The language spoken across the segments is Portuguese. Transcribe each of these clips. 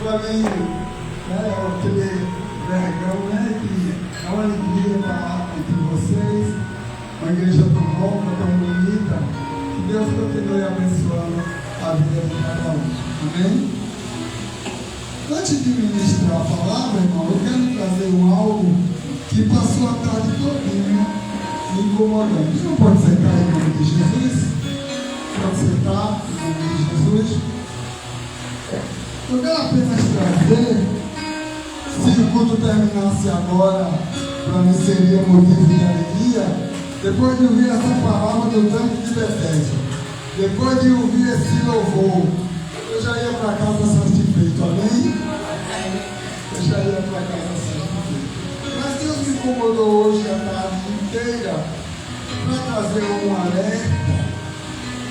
falei, aquele vergão, que é uma alegria estar entre vocês, uma igreja tão nova, tão bonita, que Deus continue abençoando a vida de cada um. Amém? Antes de ministrar a palavra, irmão, eu quero trazer algo que passou a tarde todinha me incomodando. Você não pode sentar em nome de Jesus? Pode sentar em nome de Jesus? Eu quero apenas trazer, se o culto terminasse agora, para mim seria motivo de alegria, depois de ouvir essa palavra do tanque de Bethesda, depois de ouvir esse louvor, eu já ia para casa satisfeito, amém? Eu já ia para casa satisfeito. Mas Deus me incomodou hoje a tarde inteira para trazer um alerta,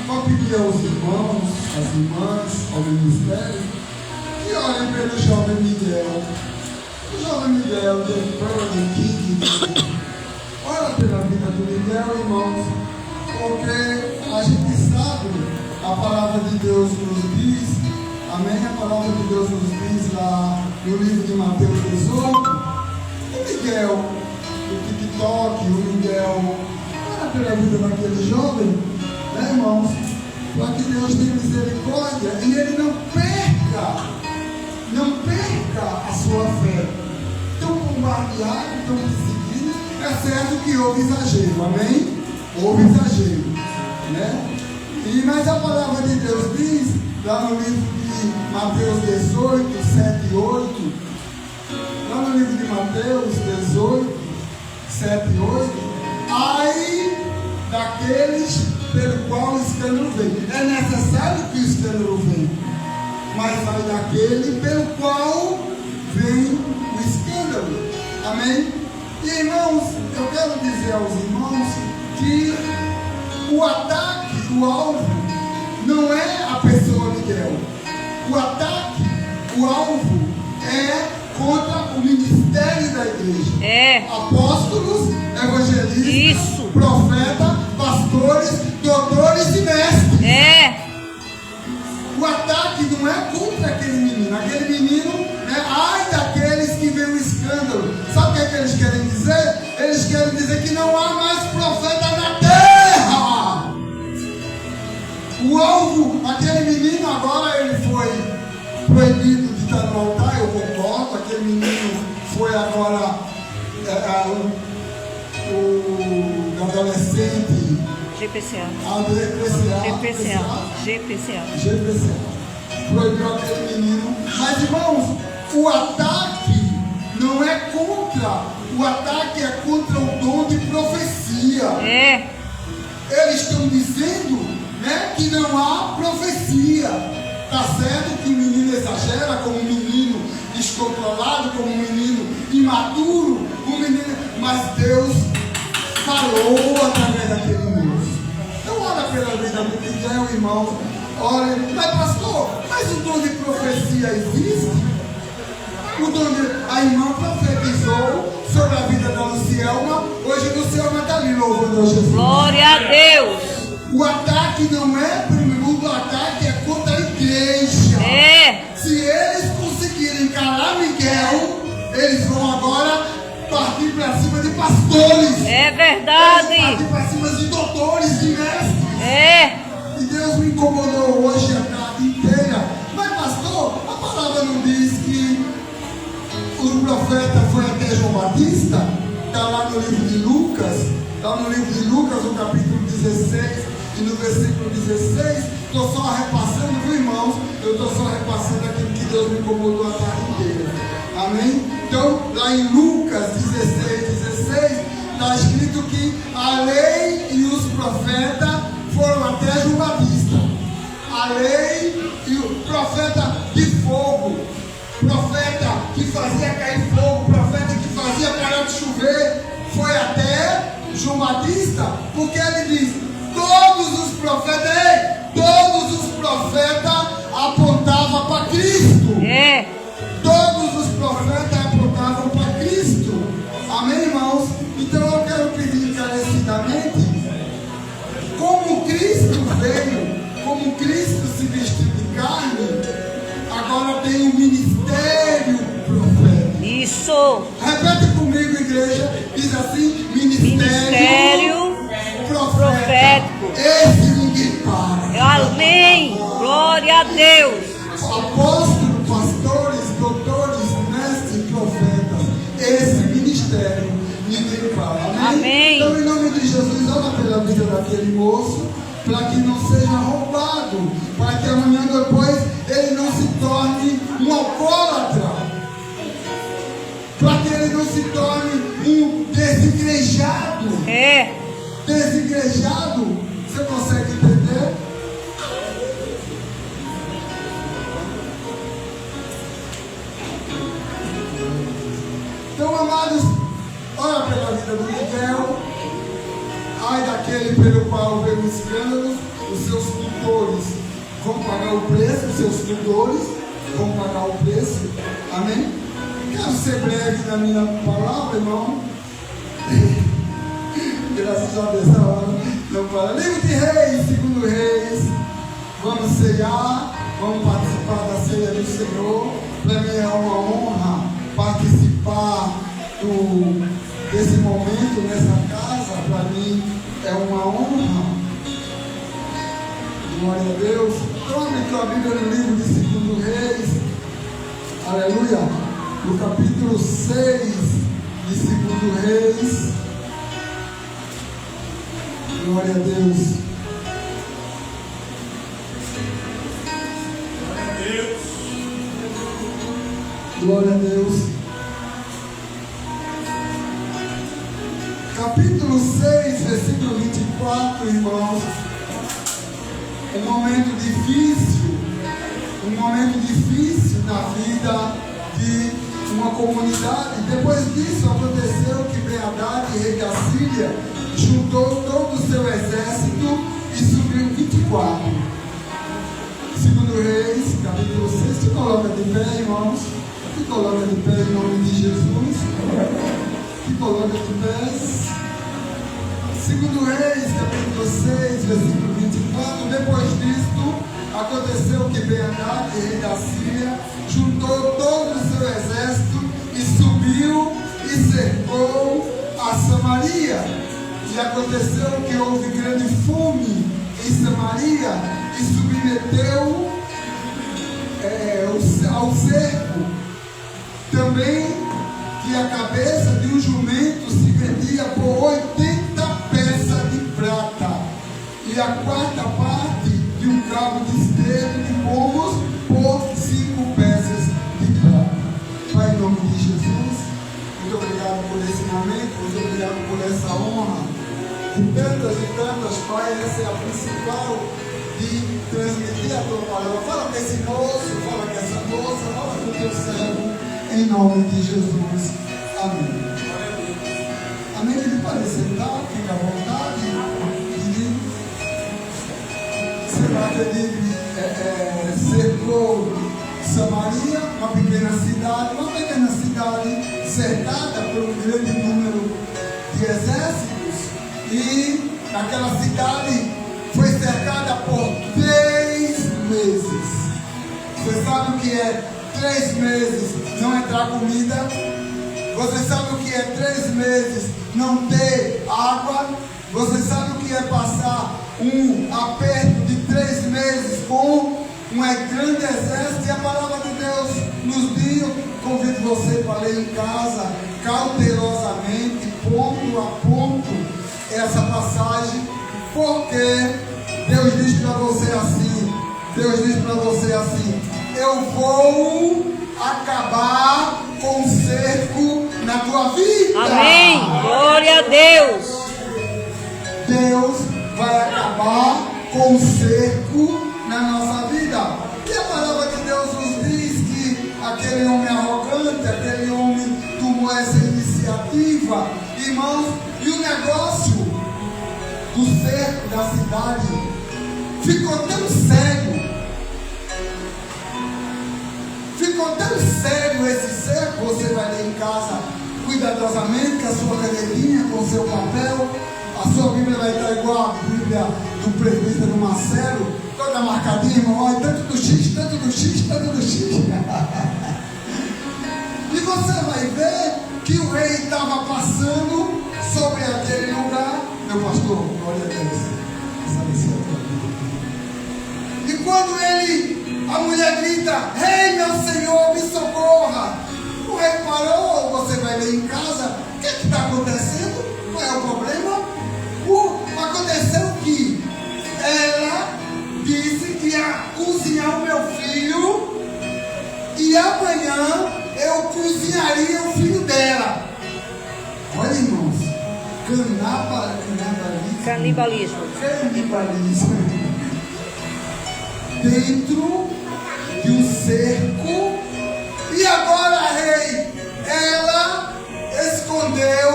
para pedir aos irmãos, às irmãs, ao ministério, que olhem pelo jovem Miguel. O jovem Miguel de Burning King. Olha pela vida do Miguel, irmãos, porque a gente sabe, a palavra de Deus nos diz, amém? A palavra de Deus nos diz lá no livro de Mateus 18, o Miguel, o TikTok, o Miguel, olha pela vida daquele jovem, né, irmãos? Para que Deus tenha misericórdia e ele não perca a sua fé. Tão bombardeado, tão perseguido, é certo que houve exagero, amém? Houve exagero, né? Mas a palavra de Deus diz, lá no livro de Mateus 18, 7 e 8, lá no livro de Mateus 18, 7 e 8, ai daqueles pelo qual o escândalo vem. É necessário que o escândalo venha, mas ai daquele pelo qual vem o escândalo. Amém? E irmãos, eu quero dizer aos irmãos que o ataque, o alvo, não é a pessoa Miguel. O ataque, o alvo é contra o ministério da igreja. Apóstolos, evangelistas, profetas, pastores, doutores e mestres. O ataque não é contra aquele menino. Aquele menino, ai daqueles que vêem o escândalo. Sabe o que é que eles querem dizer? Eles querem dizer que não há mais profeta na terra. O alvo, aquele menino agora ele foi proibido de estar no altar, eu concordo. Aquele menino foi agora o adolescente GPCA. Proibiu aquele menino. Mas irmãos, o ataque não é contra, o ataque é contra o dom de profecia. Eles estão dizendo, que não há profecia. Está certo que o menino exagera, como um menino descontrolado, como um menino imaturo, mas Deus falou através daquele menino. Então olha pela vida do Miguel, irmão. Olha, mas pastor, mas o dom de profecia existe? A irmã profetizou sobre a vida da Lucielma. Hoje Lucielma está ali louvando a Jesus. Glória a Deus. O ataque não é primeiro, o ataque é contra a igreja. Se eles conseguirem calar Miguel, eles vão agora partir para cima de pastores. É verdade. Partir para cima de doutores, de mestres. E Deus me incomodou hoje a tarde inteira. Mas pastor, a palavra não diz que o profeta foi até João Batista? Está lá no livro de Lucas. Está no livro de Lucas, no capítulo 16 e no versículo 16. Estou só repassando, viu, irmãos? Eu estou só repassando aquilo que Deus me incomodou a tarde inteira. Amém? Então, lá em Lucas 16, está escrito que a lei e os profetas foram até João Batista. A lei e o profeta de fogo, profeta que fazia cair fogo, profeta que fazia parar de chover, foi até João Batista, porque ele diz: todos os profetas apontavam para Cristo. Todos os profetas apontavam para Cristo. Amém, irmãos? Então eu quero pedir encarecidamente, como Cristo veio, como Cristo se vestiu de carne, agora tem um ministério Isso. Repete comigo, igreja. Diz assim: Ministério profético. Esse ninguém para. Amém. Glória a Deus. Apóstolos, pastores, doutores, mestres, profetas. Esse ministério ninguém para. Amém. Então, em nome de Jesus, ora pela vida daquele moço, para que não seja roubado, para que amanhã depois ele não se torne um alcoólatra, para que ele não se torne um desigrejado. Desigrejado, você consegue entender? Então, amados, ora pela vida do Miguel. Ai daquele pelo qual veio o escândalo, os seus tutores vão pagar o preço, os seus tutores vão pagar o preço. Amém? Quero ser breve na minha palavra, irmão. Graças a Deus, a hora não para. Livro de Reis, segundo Reis. Vamos ceiar, vamos participar da ceia do Senhor. Para mim é uma honra participar desse momento nessa casa. Para mim é uma honra. Glória a Deus. Tome tua Bíblia no livro de segundo Reis. Aleluia. No capítulo 6 de segundo Reis. Glória a Deus. Glória a Deus. Capítulo 6, versículo 24, irmãos. Um momento difícil na vida de uma comunidade. Depois disso aconteceu que Ben-Hadad, rei da Síria, juntou todo o seu exército e subiu 24. Segundo Reis, capítulo 6. Se coloca de pé, irmãos. Se coloca de pé em nome de Jesus. Se coloca de pé. Segundo Reis, capítulo 6, versículo 24. Depois disto, aconteceu que Ben-Hadad, rei da Síria, juntou todo o seu exército e subiu e cercou a Samaria. E aconteceu que houve grande fome em Samaria e submeteu ao cerco. Também que a cabeça de um jumento se vendia por 80 peças de prata e a quarta parte de um cabo de esterco de pombos por 5 peças de prata. Pai, em nome de Jesus, muito obrigado por esse momento, muito obrigado por essa honra. De tantas e tantas, Pai, essa é a principal de transmitir a tua palavra. Fala com esse moço, fala com essa moça, fala com o teu servo, em nome de Jesus. Amém. Amém. Ele pode sentar, fica à vontade. Será que ele cercou Samaria, uma pequena cidade cercada por um grande número de exércitos. E aquela cidade foi cercada por 3 meses. Você sabe o que é 3 meses não entrar comida? Você sabe o que é 3 meses não ter água? Você sabe o que é passar um aperto de 3 meses com um grande exército? E a palavra de Deus nos diz, convido você para ler em casa, cautelosamente, ponto a ponto, essa passagem, porque Deus diz para você assim, eu vou acabar com o cerco na tua vida. Amém. Glória a Deus. Deus vai acabar com o cerco na nossa vida. E a palavra de Deus nos diz que aquele homem arrogante, aquele homem tomou essa iniciativa, irmãos, e o negócio do cerco da cidade ficou tão sério. Ficou tão sério esse cerco. Você vai ler em casa cuidadosamente, com a sua cadeirinha, com o seu papel. A sua Bíblia vai estar igual a Bíblia do presbítero Marcelo, toda marcadinha, irmão. Olha, tanto do X, tanto do X, tanto do X. E você vai ver que o rei estava passando sobre aquele lugar. Meu pastor, glória a Deus. E quando a mulher grita: rei, meu senhor, me socorra. O rei parou. Você vai ver em casa o que está acontecendo, qual é o problema. Aconteceu que ela disse que ia cozinhar o meu filho e amanhã eu cozinharia o filho dela. Olha, irmãos, Canibalismo. Dentro de um cerco. E agora, rei, ela escondeu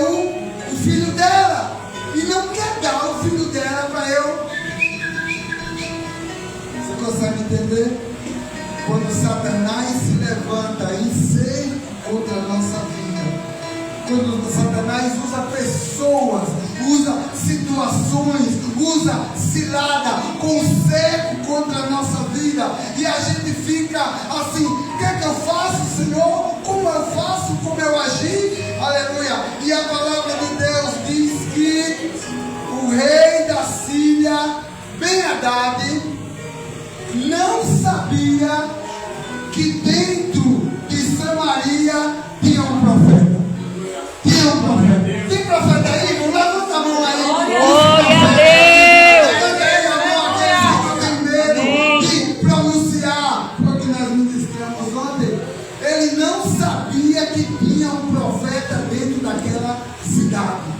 o filho dela e não quer dar o filho dela para eu. Você consegue entender? Quando Satanás se levanta em cerco contra a nossa vida, quando Satanás usa pessoas, usa situações, usa cilada, com cerco contra a nossa vida, e a gente fica assim: o que é que eu faço, Senhor? Como eu faço? Como eu agi? Aleluia! E a palavra de Deus diz que o rei da Síria, Ben-Hadad, não sabia que dentro de Samaria tinha um profeta. Tinha um profeta. Tem profeta aí? Não levanta a mão aí. Glória a Deus. Levanta a mão aqueles que não tem medo de pronunciar. Foi o que nós ministramos ontem. Ele não sabia que tinha um profeta dentro daquela cidade.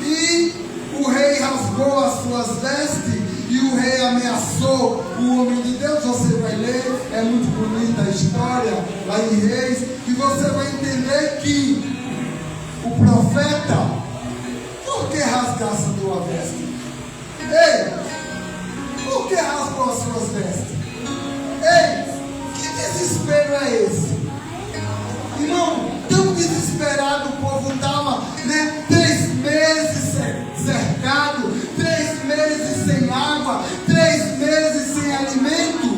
E o rei rasgou as suas vestes e o rei ameaçou o homem de Deus. Você vai ler, é muito bonita a história lá em Reis, e você vai entender que o profeta, por que rasgasse a tua veste? Ei, por que rasgou as suas vestes? Ei, que desespero é esse? Irmão, tão desesperado o povo estava, né? 3 meses cercado, 3 meses sem água, 3 meses sem alimento.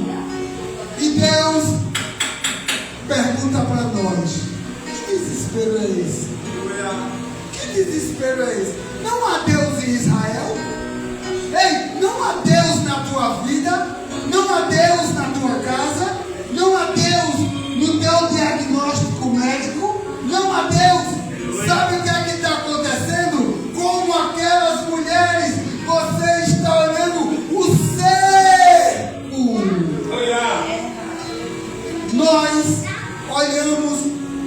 E Deus pergunta para nós: que desespero é esse? Que desespero é esse? Não há Deus em Israel? Ei, não há Deus na tua vida? Não há Deus na tua casa? Não há Deus no teu diagnóstico médico? Não há Deus? Sabe o que é que está acontecendo? Como aquelas mulheres, você está olhando o cerco. Nós olhamos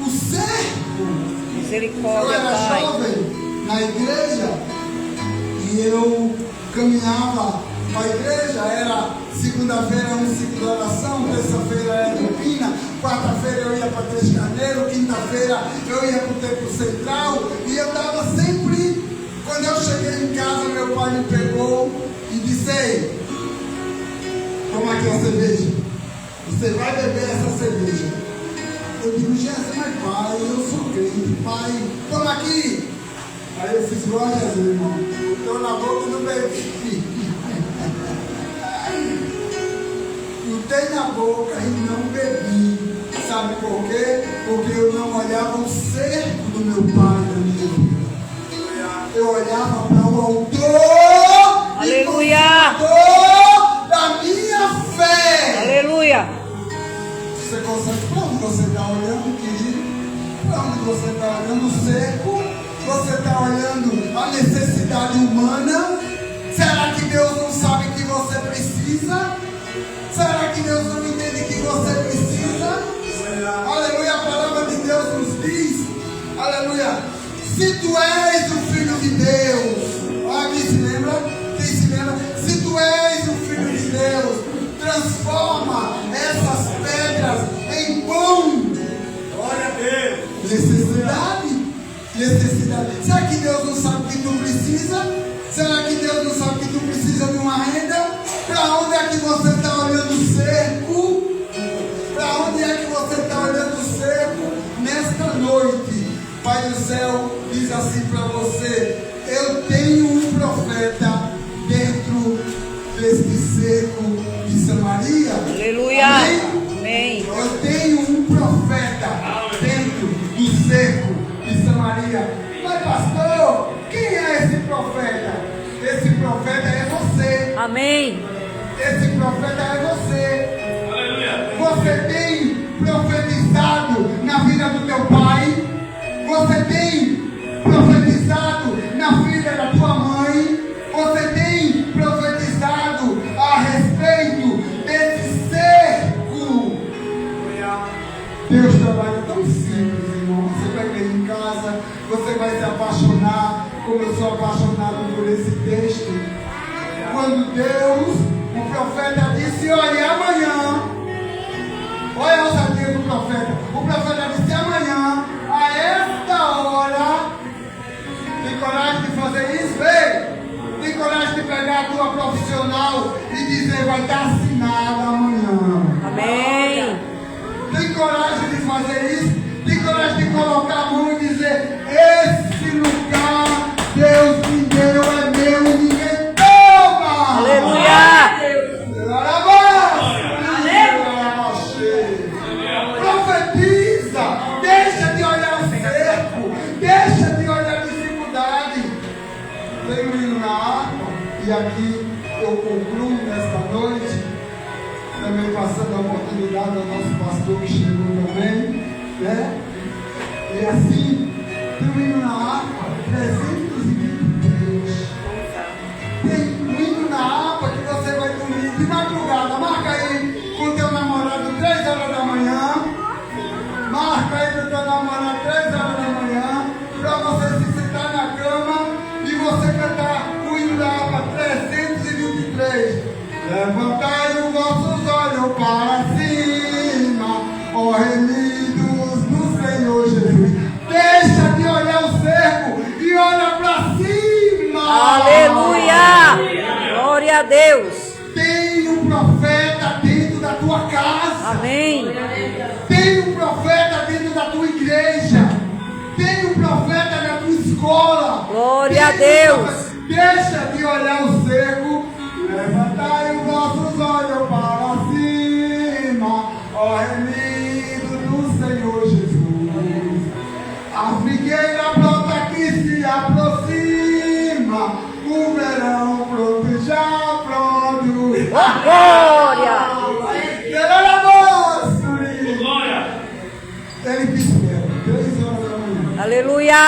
o cerco. Misericórdia, Eu era Pai. jovem na igreja e eu caminhava para a igreja. Era segunda-feira um ciclo de oração, terça-feira era Campina, quarta-feira eu ia para Três Carneiro, quinta-feira eu ia para o Templo Central, e eu estava sempre. Quando eu cheguei em casa, meu pai me pegou e disse: ei, toma aqui a cerveja, você vai beber essa cerveja. Eu digo: Jesus, mas pai, eu sou crente, pai, toma aqui. Aí eu fiz glória a Deus, irmão. Estou na boca e não bebi. Botei na boca e não bebi. Sabe por quê? Porque eu não olhava o cerco do meu pai da minha vida. Eu olhava para o autor, Aleluia, e consumador da minha fé. aleluia. Você consegue? Para onde você está olhando, querido? Para onde você está olhando o cerco? Você está olhando a necessidade humana? Será que Deus não sabe que você precisa? Será que Deus não entende que você precisa? Aleluia, a palavra de Deus nos diz, aleluia, se tu és o Filho de Deus, olha, quem se lembra? Quem se lembra? Se tu és o Filho de Deus, transforma essas pedras em pão. Glória a Deus. Necessidade. Será que Deus não sabe que tu precisa? Será que Deus não sabe que tu precisa de uma renda? Para onde é que você está olhando o cerco? Para onde é que você está olhando o cerco? Nesta noite, Pai do céu diz assim para você: eu tenho um profeta dentro deste cerco de Samaria. Aleluia. Amém? Amém. Eu tenho um profeta dentro Amém. Esse profeta é você. Você tem profetizado na vida do teu pai? Você tem profetizado na filha da tua mãe? Você tem profetizado a respeito desse cerco? Deus trabalha tão simples, irmão. Você vai ver em casa, você vai se apaixonar, como eu sou apaixonado por esse texto. Quando Deus, o profeta disse: olha, amanhã, olha a ousadia do profeta. O profeta disse: amanhã, a esta hora, tem coragem de fazer isso? Vem! Tem coragem de pegar a tua profissional e dizer: vai estar assinada amanhã. Amém. Tem coragem de fazer isso? Tem coragem de colocar a mão e dizer: esse lugar Deus me deu, é meu e ninguém toma! Aleluia. Profetiza! Deixa de olhar o cerco, deixa de olhar a dificuldade. Tem um hino na harpa, e aqui eu concluo nesta noite, também passando a oportunidade ao nosso pastor que chegou também, né? E assim, tem um hino na harpa, 323. Tem um hino na harpa que você vai dormir de madrugada. Marca aí com o teu namorado 3 horas da manhã. Marca aí com o teu namorado 3 horas da manhã, para você se sentar na cama e você cantar o hino da harpa 323. Levantai os vossos olhos para cima, ó remidos do Senhor Jesus. Deixa de olhar o cerco e olha para cima. Aleluia. Glória a Deus. Tem um profeta dentro da tua casa. Amém. Tem um profeta dentro da tua igreja. Tem um profeta na tua escola. Glória a Tem um Deus. profeta. Deixa de olhar o cerco. Levantai os vossos olhos para cima, ó remido do Senhor Jesus. A figueira brota que se aproxima, o verão pronto já pronto. Glória. Ele te espera, 3 horas da manhã. Aleluia.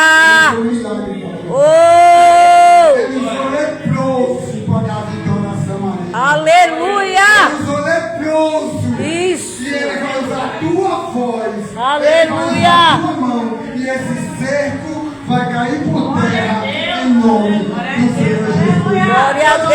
Foi um milagre, Pai. Oh. Ele usou leproso para dar vitória a Samaria. Aleluia. Ele usou leproso. Isso. E ele vai usar a tua voz. Aleluia. Ele vai usar a tua mão. E esse cerco vai cair por terra. Em nome do Senhor Jesus. Glória a Deus.